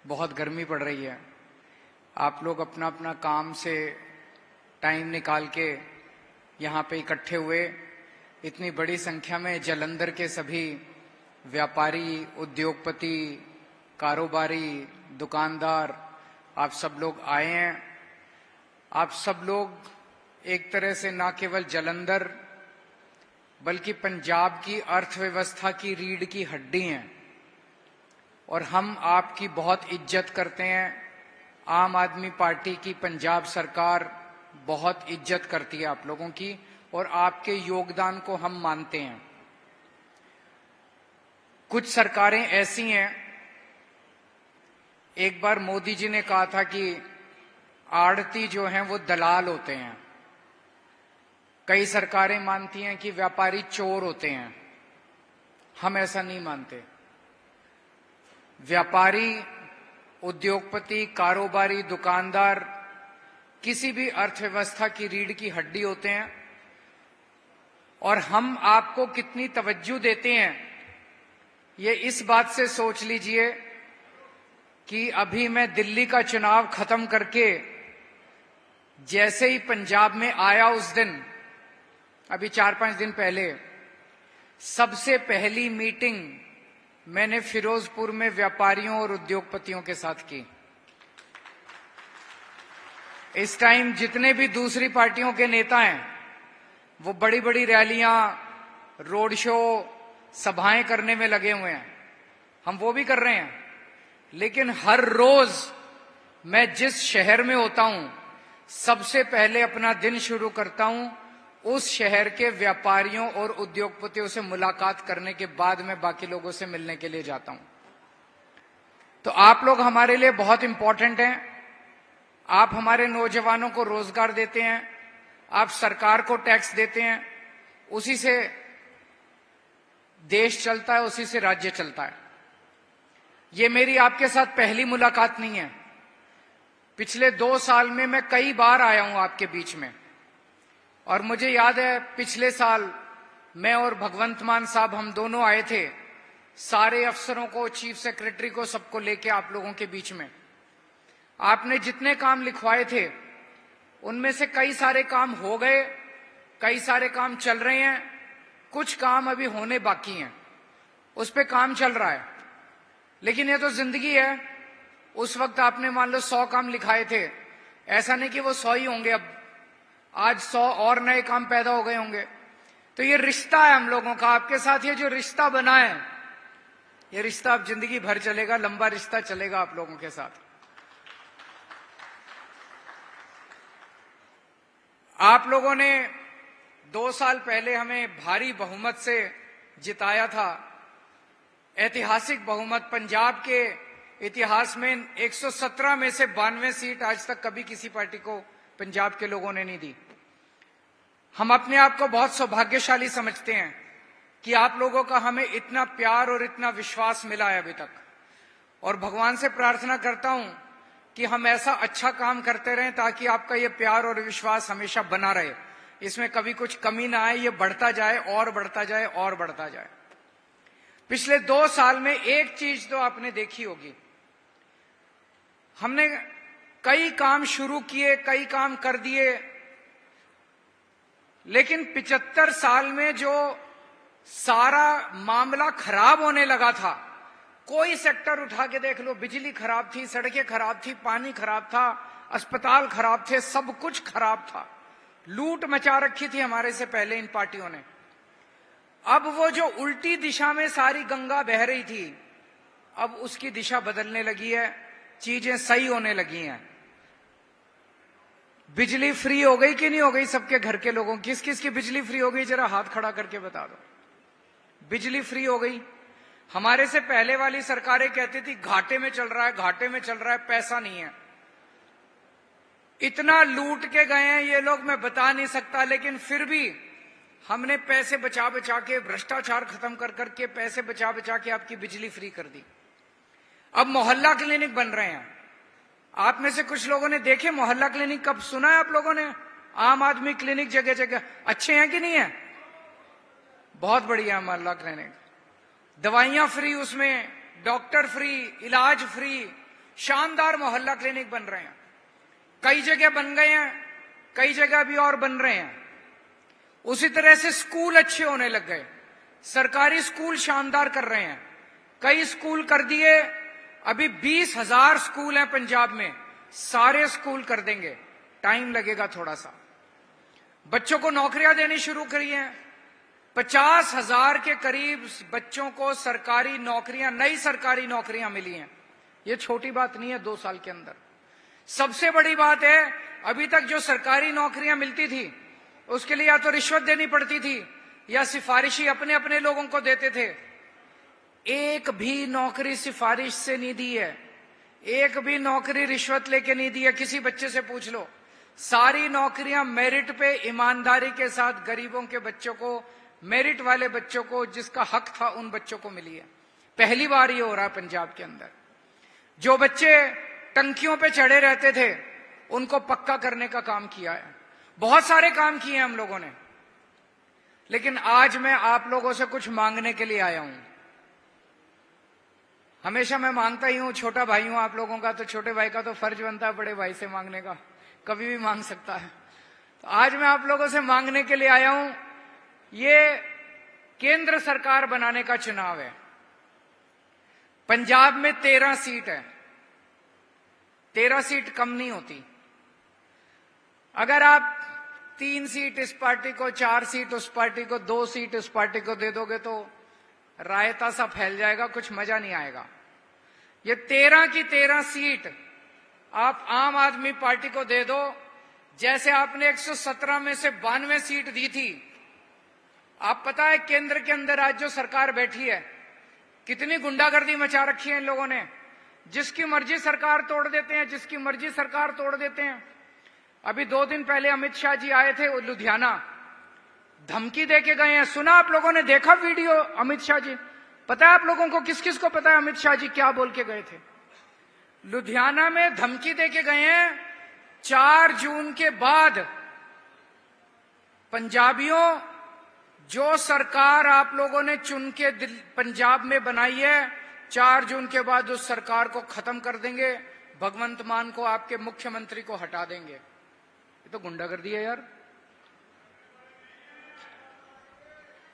बहुत गर्मी पड़ रही है। आप लोग अपना अपना काम से टाइम निकाल के यहाँ पे इकट्ठे हुए। इतनी बड़ी संख्या में जालंधर के सभी व्यापारी, उद्योगपति, कारोबारी, दुकानदार, आप सब लोग आए हैं। आप सब लोग एक तरह से ना केवल जालंधर बल्कि पंजाब की अर्थव्यवस्था की रीढ़ की हड्डी हैं और हम आपकी बहुत इज्जत करते हैं। आम आदमी पार्टी की पंजाब सरकार बहुत इज्जत करती है आप लोगों की और आपके योगदान को हम मानते हैं। कुछ सरकारें ऐसी हैं, एक बार मोदी जी ने कहा था कि आड़ती जो हैं वो दलाल होते हैं। कई सरकारें मानती हैं कि व्यापारी चोर होते हैं। हम ऐसा नहीं मानते। व्यापारी, उद्योगपति, कारोबारी, दुकानदार किसी भी अर्थव्यवस्था की रीढ़ की हड्डी होते हैं और हम आपको कितनी तवज्जो देते हैं ये इस बात से सोच लीजिए कि अभी मैं दिल्ली का चुनाव खत्म करके जैसे ही पंजाब में आया उस दिन, अभी 4-5 दिन पहले, सबसे पहली मीटिंग मैंने फिरोजपुर में व्यापारियों और उद्योगपतियों के साथ की। इस टाइम जितने भी दूसरी पार्टियों के नेता हैं वो बड़ी बड़ी रैलियां, रोड शो, सभाएं करने में लगे हुए हैं। हम वो भी कर रहे हैं, लेकिन हर रोज मैं जिस शहर में होता हूं सबसे पहले अपना दिन शुरू करता हूं उस शहर के व्यापारियों और उद्योगपतियों से मुलाकात करने के बाद मैं बाकी लोगों से मिलने के लिए जाता हूं। तो आप लोग हमारे लिए बहुत इंपॉर्टेंट हैं। आप हमारे नौजवानों को रोजगार देते हैं, आप सरकार को टैक्स देते हैं, उसी से देश चलता है, उसी से राज्य चलता है। ये मेरी आपके साथ पहली मुलाकात नहीं है। पिछले 2 साल में मैं कई बार आया हूं आपके बीच में और मुझे याद है पिछले साल मैं और भगवंत मान साहब हम दोनों आए थे, सारे अफसरों को, चीफ सेक्रेटरी को, सबको लेके आप लोगों के बीच में। आपने जितने काम लिखवाए थे उनमें से कई सारे काम हो गए, कई सारे काम चल रहे हैं, कुछ काम अभी होने बाकी हैं, उस पे काम चल रहा है। लेकिन ये तो जिंदगी है। उस वक्त आपने मान लो 100 काम लिखाए थे, ऐसा नहीं कि वो 100 ही होंगे, अब आज 100 और नए काम पैदा हो गए होंगे। तो ये रिश्ता है हम लोगों का आपके साथ। ये जो रिश्ता बना है ये रिश्ता अब जिंदगी भर चलेगा, लंबा रिश्ता चलेगा आप लोगों के साथ। आप लोगों ने 2 साल पहले हमें भारी बहुमत से जिताया था। ऐतिहासिक बहुमत, पंजाब के इतिहास में 117 में से 92 सीट आज तक कभी किसी पार्टी को पंजाब के लोगों ने नहीं दी। हम अपने आप को बहुत सौभाग्यशाली समझते हैं कि आप लोगों का हमें इतना प्यार और इतना विश्वास मिला है अभी तक। और भगवान से प्रार्थना करता हूं कि हम ऐसा अच्छा काम करते रहें ताकि आपका ये प्यार और विश्वास हमेशा बना रहे, इसमें कभी कुछ कमी ना आए, ये बढ़ता जाए और बढ़ता जाए और बढ़ता जाए। पिछले 2 साल में एक चीज तो आपने देखी होगी, हमने कई काम शुरू किए, कई काम कर दिए, लेकिन 75 साल में जो सारा मामला खराब होने लगा था, कोई सेक्टर उठा के देख लो, बिजली खराब थी, सड़कें खराब थी, पानी खराब था, अस्पताल खराब थे, सब कुछ खराब था। लूट मचा रखी थी हमारे से पहले इन पार्टियों ने। अब वो जो उल्टी दिशा में सारी गंगा बह रही थी, अब उसकी दिशा बदलने लगी है, चीजें सही होने लगी हैं। बिजली फ्री हो गई कि नहीं हो गई सबके घर के लोगों? किस किस की बिजली फ्री हो गई जरा हाथ खड़ा करके बता दो। बिजली फ्री हो गई। हमारे से पहले वाली सरकारें कहती थी घाटे में चल रहा है, घाटे में चल रहा है, पैसा नहीं है। इतना लूट के गए हैं ये लोग, मैं बता नहीं सकता, लेकिन फिर भी हमने पैसे बचा बचा के, भ्रष्टाचार खत्म कर करके पैसे बचा बचा के आपकी बिजली फ्री कर दी। अब मोहल्ला क्लिनिक बन रहे हैं। आप में से कुछ लोगों ने देखे मोहल्ला क्लिनिक? कब सुना है आप लोगों ने? आम आदमी क्लिनिक जगह जगह अच्छे हैं कि नहीं है? बहुत बढ़िया मोहल्ला क्लिनिक। दवाइयां फ्री, उसमें डॉक्टर फ्री, इलाज फ्री, शानदार मोहल्ला क्लिनिक बन रहे हैं, कई जगह बन गए हैं, कई जगह भी और बन रहे हैं। उसी तरह से स्कूल अच्छे होने लग गए, सरकारी स्कूल शानदार कर रहे हैं, कई स्कूल कर दिए। अभी 20,000 स्कूल हैं पंजाब में, सारे स्कूल कर देंगे, टाइम लगेगा थोड़ा सा। बच्चों को नौकरियां देनी शुरू करी हैं, 50,000 के करीब बच्चों को सरकारी नौकरियां, नई सरकारी नौकरियां मिली हैं। ये छोटी बात नहीं है 2 साल के अंदर। सबसे बड़ी बात है, अभी तक जो सरकारी नौकरियां मिलती थी उसके लिए या तो रिश्वत देनी पड़ती थी या सिफारिशी अपने अपने लोगों को देते थे। एक भी नौकरी सिफारिश से नहीं दी है, एक भी नौकरी रिश्वत लेके नहीं दी है। किसी बच्चे से पूछ लो, सारी नौकरियां मेरिट पे ईमानदारी के साथ गरीबों के बच्चों को, मेरिट वाले बच्चों को, जिसका हक था उन बच्चों को मिली है। पहली बार ये हो रहा है पंजाब के अंदर। जो बच्चे टंकियों पे चढ़े रहते थे उनको पक्का करने का काम किया है, बहुत सारे काम किए हैं हम लोगों ने। लेकिन आज मैं आप लोगों से कुछ मांगने के लिए आया हूं। हमेशा मैं मांगता ही हूं, छोटा भाई हूं आप लोगों का, तो छोटे भाई का तो फर्ज बनता है बड़े भाई से मांगने का, कभी भी मांग सकता है। तो आज मैं आप लोगों से मांगने के लिए आया हूं। ये केंद्र सरकार बनाने का चुनाव है। पंजाब में 13 सीट है, 13 सीट कम नहीं होती। अगर आप 3 सीट इस पार्टी को, 4 सीट उस पार्टी को, 2 सीट उस पार्टी को दे दोगे तो रायता सा फैल जाएगा, कुछ मजा नहीं आएगा। ये 13 की 13 सीट आप आम आदमी पार्टी को दे दो। जैसे आपने 117 में से 92 सीट दी थी। आप पता है केंद्र के अंदर आज जो सरकार बैठी है कितनी गुंडागर्दी मचा रखी है इन लोगों ने। जिसकी मर्जी सरकार तोड़ देते हैं, जिसकी मर्जी सरकार तोड़ देते हैं। अभी 2 दिन पहले अमित शाह जी आए थे लुधियाना, धमकी देके गए हैं। सुना आप लोगों ने, देखा वीडियो अमित शाह जी? पता है आप लोगों को, किस किस को पता है अमित शाह जी क्या बोल के गए थे? लुधियाना में धमकी देके गए हैं 4 जून के बाद पंजाबियों, जो सरकार आप लोगों ने चुन के पंजाब में बनाई है, 4 जून के बाद उस सरकार को खत्म कर देंगे, भगवंत मान को, आपके मुख्यमंत्री को हटा देंगे। ये तो गुंडागर्दी है यार।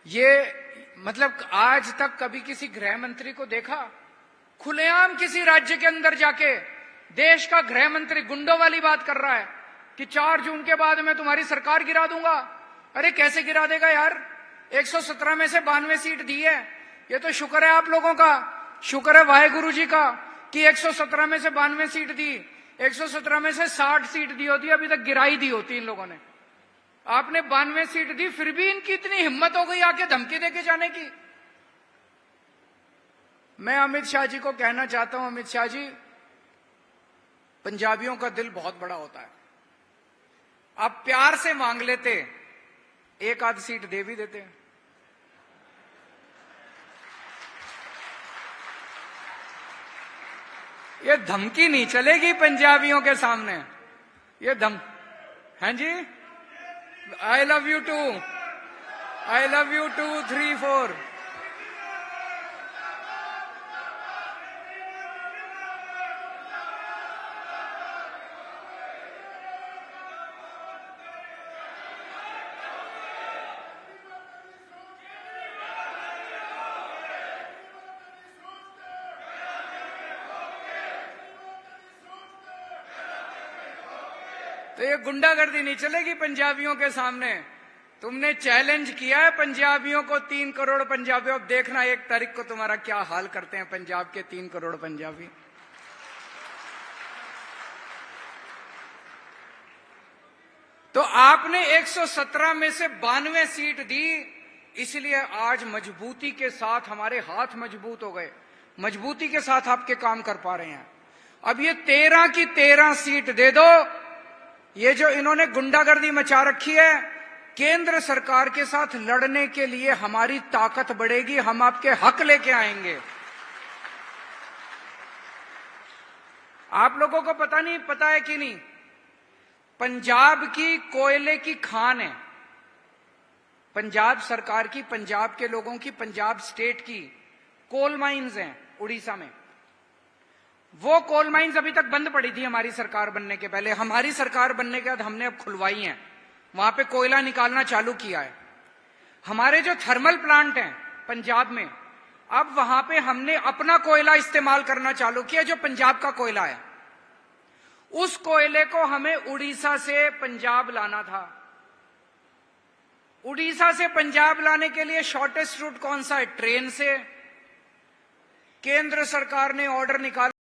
ये मतलब आज तक कभी किसी गृह मंत्री को देखा खुलेआम किसी राज्य के अंदर जाके देश का गृह मंत्री गुंडों वाली बात कर रहा है कि 4 जून के बाद मैं तुम्हारी सरकार गिरा दूंगा? अरे कैसे गिरा देगा यार? 117 में से 92 सीट दी है। ये तो शुक्र है आप लोगों का, शुक्र है वाहेगुरु जी का कि 117 में से 92 सीट दी। 117 में से 60 सीट दी होती, अभी तक गिराई दी होती इन लोगों ने। आपने 92 सीट दी, फिर भी इनकी इतनी हिम्मत हो गई आके धमकी देके जाने की। मैं अमित शाह जी को कहना चाहता हूं, अमित शाह जी, पंजाबियों का दिल बहुत बड़ा होता है। आप प्यार से मांग लेते, 1 आध सीट दे भी देते। ये धमकी नहीं चलेगी पंजाबियों के सामने, ये हाँ जी, I love you too, I love you 2, 3, 4। तो ये गुंडागर्दी नहीं चलेगी पंजाबियों के सामने। तुमने चैलेंज किया है पंजाबियों को, 3 करोड़ पंजाबियों। अब देखना 1 तारीख को तुम्हारा क्या हाल करते हैं पंजाब के 3 करोड़ पंजाबी। तो आपने 117 में से 92 सीट दी, इसलिए आज मजबूती के साथ हमारे हाथ मजबूत हो गए, मजबूती के साथ आपके काम कर पा रहे हैं। अब ये 13 की 13 सीट दे दो। ये जो इन्होंने गुंडागर्दी मचा रखी है, केंद्र सरकार के साथ लड़ने के लिए हमारी ताकत बढ़ेगी, हम आपके हक लेके आएंगे। आप लोगों को पता है कि नहीं, पंजाब की कोयले की खान है, पंजाब सरकार की, पंजाब के लोगों की, पंजाब स्टेट की कोल माइंस हैं उड़ीसा में। वो कोल माइंस अभी तक बंद पड़ी थी हमारी सरकार बनने के पहले। हमारी सरकार बनने के बाद हमने अब खुलवाई हैं, वहां पे कोयला निकालना चालू किया है। हमारे जो थर्मल प्लांट हैं पंजाब में, अब वहां पे हमने अपना कोयला इस्तेमाल करना चालू किया, जो पंजाब का कोयला है। उस कोयले को हमें उड़ीसा से पंजाब लाना था। उड़ीसा से पंजाब लाने के लिए शॉर्टेस्ट रूट कौन सा है? ट्रेन से। केंद्र सरकार ने ऑर्डर निकाला